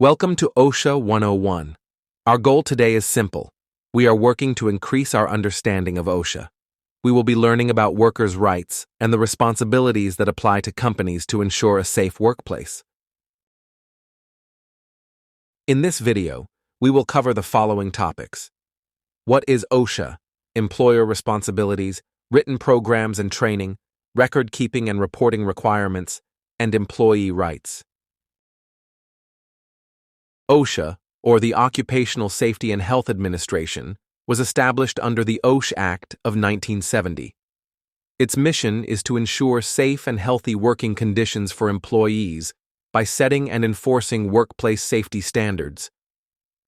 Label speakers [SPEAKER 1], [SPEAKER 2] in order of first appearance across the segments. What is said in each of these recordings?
[SPEAKER 1] Welcome to OSHA 101. Our goal today is simple. We are working to increase our understanding of OSHA. We will be learning about workers' rights and the responsibilities that apply to companies to ensure a safe workplace. In this video, we will cover the following topics. What is OSHA? Employer responsibilities, written programs and training, record-keeping and reporting requirements, and employee rights. OSHA, or the Occupational Safety and Health Administration, was established under the OSHA Act of 1970. Its mission is to ensure safe and healthy working conditions for employees by setting and enforcing workplace safety standards.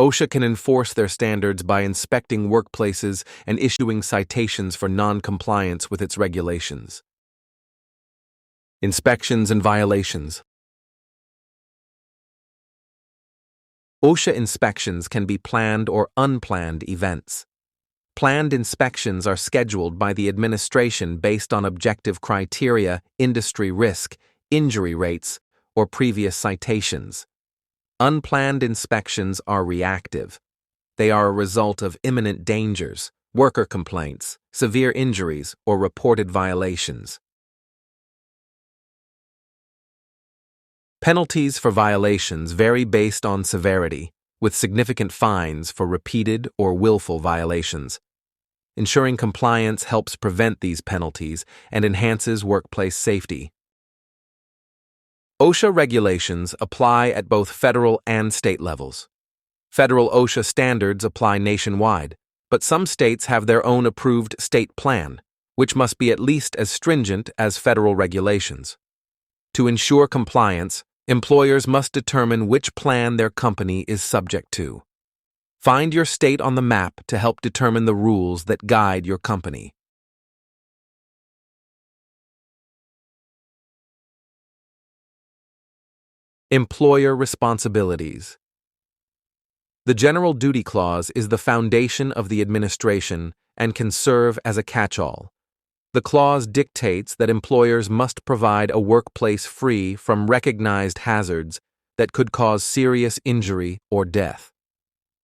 [SPEAKER 1] OSHA can enforce their standards by inspecting workplaces and issuing citations for non-compliance with its regulations. Inspections and violations. OSHA inspections can be planned or unplanned events. Planned inspections are scheduled by the administration based on objective criteria, industry risk, injury rates, or previous citations. Unplanned inspections are reactive. They are a result of imminent dangers, worker complaints, severe injuries, or reported violations. Penalties for violations vary based on severity, with significant fines for repeated or willful violations. Ensuring compliance helps prevent these penalties and enhances workplace safety. OSHA regulations apply at both federal and state levels. Federal OSHA standards apply nationwide, but some states have their own approved state plan, which must be at least as stringent as federal regulations. To ensure compliance, employers must determine which plan their company is subject to. Find your state on the map to help determine the rules that guide your company. Employer responsibilities. The General Duty Clause is the foundation of the administration and can serve as a catch-all. The clause dictates that employers must provide a workplace free from recognized hazards that could cause serious injury or death.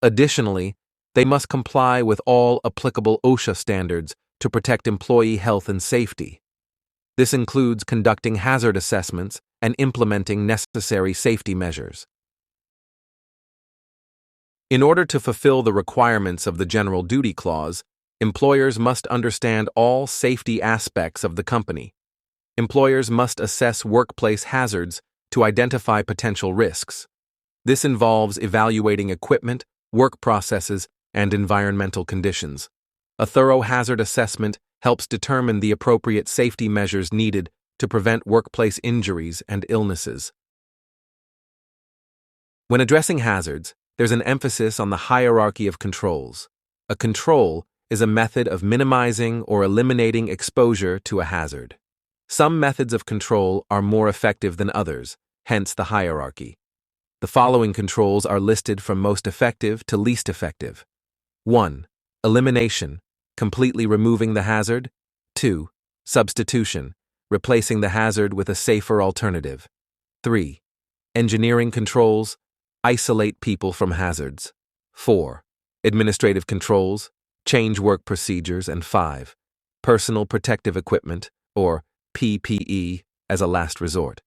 [SPEAKER 1] Additionally, they must comply with all applicable OSHA standards to protect employee health and safety. This includes conducting hazard assessments and implementing necessary safety measures. In order to fulfill the requirements of the General Duty Clause, employers must understand all safety aspects of the company. Employers must assess workplace hazards to identify potential risks. This involves evaluating equipment, work processes, and environmental conditions. A thorough hazard assessment helps determine the appropriate safety measures needed to prevent workplace injuries and illnesses. When addressing hazards, there's an emphasis on the hierarchy of controls. A control is a method of minimizing or eliminating exposure to a hazard. Some methods of control are more effective than others, hence the hierarchy. The following controls are listed from most effective to least effective. 1. Elimination, completely removing the hazard. 2. Substitution, replacing the hazard with a safer alternative. 3. Engineering controls, isolate people from hazards. 4. Administrative controls, change work procedures. And 5. Personal protective equipment, or PPE, as a last resort.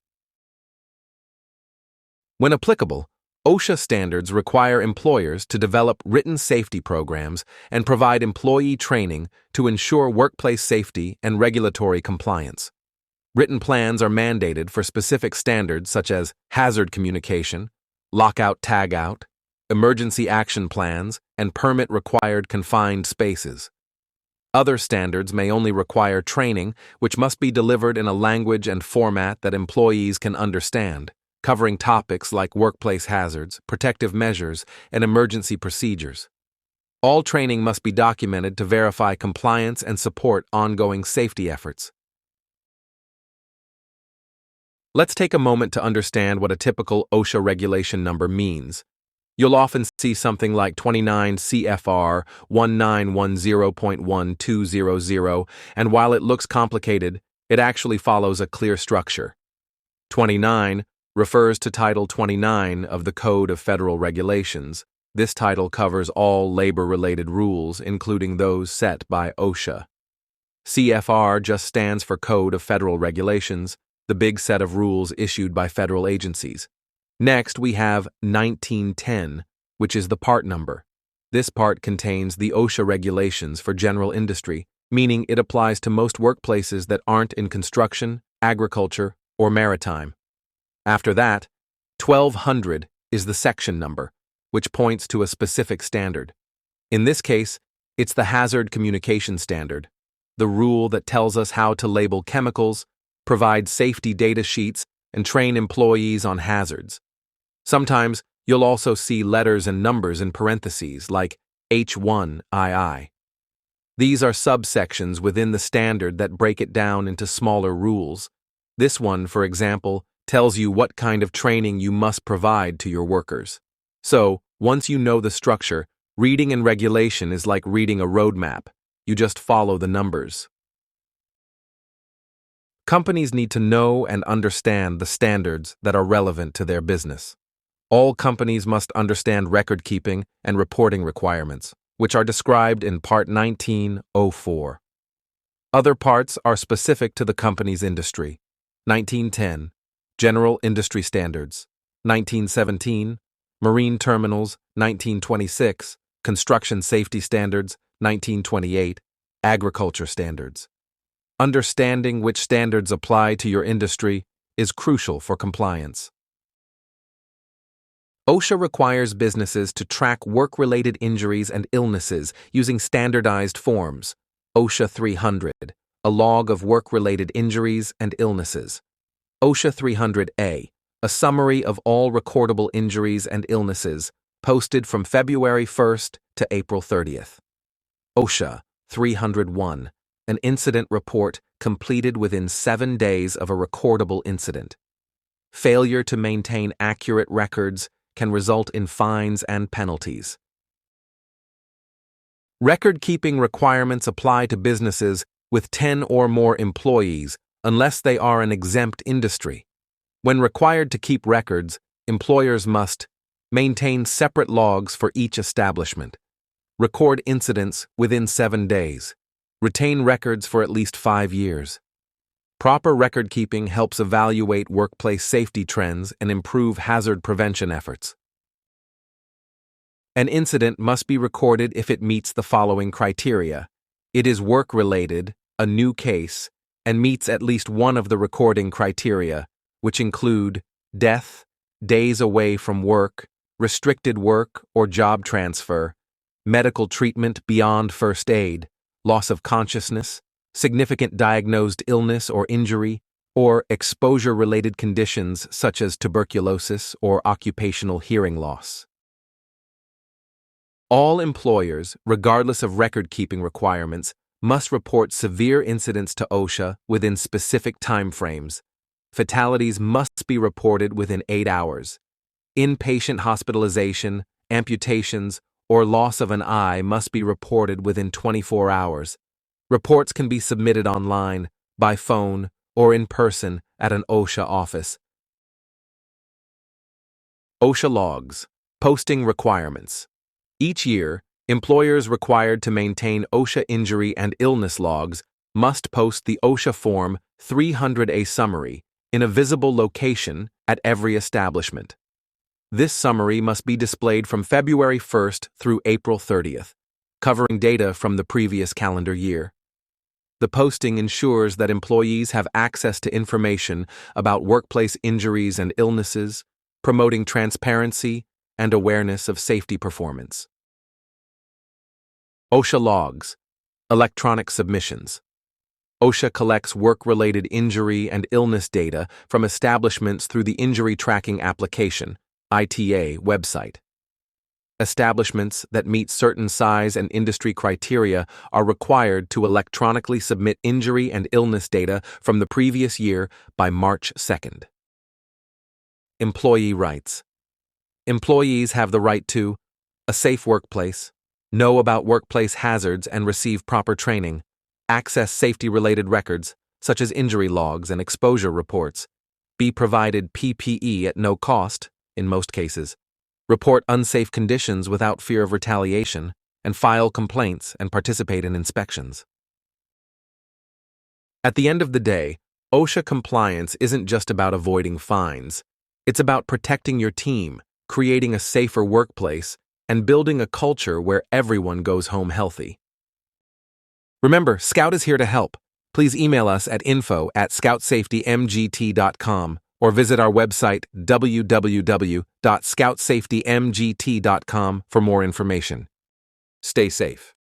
[SPEAKER 1] When applicable, OSHA standards require employers to develop written safety programs and provide employee training to ensure workplace safety and regulatory compliance. Written plans are mandated for specific standards such as hazard communication, lockout-tagout, emergency action plans, and permit-required confined spaces. Other standards may only require training, which must be delivered in a language and format that employees can understand, covering topics like workplace hazards, protective measures, and emergency procedures. All training must be documented to verify compliance and support ongoing safety efforts. Let's take a moment to understand what a typical OSHA regulation number means. You'll often see something like 29 CFR 1910.1200, and while it looks complicated, it actually follows a clear structure. 29 refers to Title 29 of the Code of Federal Regulations. This title covers all labor-related rules, including those set by Osha. CFR just stands for Code of Federal Regulations, the big set of rules issued by federal agencies. Next, we have 1910, which is the part number. This part contains the Osha regulations for general industry, meaning it applies to most workplaces that aren't in construction, agriculture, or maritime. After that, 1200 is the section number, which points to a specific standard. In this case, it's the Hazard Communication Standard, the rule that tells us how to label chemicals, provide safety data sheets, and train employees on hazards. Sometimes, you'll also see letters and numbers in parentheses, like H1II. These are subsections within the standard that break it down into smaller rules. This one, for example, tells you what kind of training you must provide to your workers. So, once you know the structure, reading and regulation is like reading a roadmap. You just follow the numbers. Companies need to know and understand the standards that are relevant to their business. All companies must understand record-keeping and reporting requirements, which are described in Part 1904. Other parts are specific to the company's industry. 1910, General Industry Standards. 1917, Marine Terminals. 1926, Construction Safety Standards. 1928, Agriculture Standards. Understanding which standards apply to your industry is crucial for compliance. OSHA requires businesses to track work-related injuries and illnesses using standardized forms. OSHA 300, a log of work-related injuries and illnesses. OSHA 300A, a summary of all recordable injuries and illnesses, posted from February 1st to April 30th. OSHA 301, an incident report completed within 7 days of a recordable incident. Failure to maintain accurate records can result in fines and penalties. Record-keeping requirements apply to businesses with 10 or more employees unless they are an exempt industry. When required to keep records, employers must maintain separate logs for each establishment, record incidents within 7 days, retain records for at least 5 years. Proper record-keeping helps evaluate workplace safety trends and improve hazard prevention efforts. An incident must be recorded if it meets the following criteria. It is work-related, a new case, and meets at least one of the recording criteria, which include death, days away from work, restricted work or job transfer, medical treatment beyond first aid, loss of consciousness, significant diagnosed illness or injury, or exposure-related conditions such as tuberculosis or occupational hearing loss. All employers, regardless of record-keeping requirements, must report severe incidents to OSHA within specific timeframes. Fatalities must be reported within 8 hours. Inpatient hospitalization, amputations, or loss of an eye must be reported within 24 hours. Reports can be submitted online, by phone, or in person at an OSHA office. OSHA logs. Posting requirements. Each year, employers required to maintain OSHA injury and illness logs must post the OSHA Form 300A summary in a visible location at every establishment. This summary must be displayed from February 1st through April 30th, covering data from the previous calendar year. The posting ensures that employees have access to information about workplace injuries and illnesses, promoting transparency and awareness of safety performance. OSHA logs. Electronic submissions. OSHA collects work-related injury and illness data from establishments through the Injury Tracking Application (ITA) website. Establishments that meet certain size and industry criteria are required to electronically submit injury and illness data from the previous year by March 2nd. Employee rights. Employees have the right to a safe workplace, know about workplace hazards and receive proper training, access safety-related records, such as injury logs and exposure reports, Be provided PPE at no cost, in most cases. Report unsafe conditions without fear of retaliation, and file complaints and participate in inspections. At the end of the day, OSHA compliance isn't just about avoiding fines. It's about protecting your team, creating a safer workplace, and building a culture where everyone goes home healthy. Remember, Scout is here to help. Please email us at info@scoutsafetymgt.com or visit our website www.scoutsafetymgt.com for more information. Stay safe.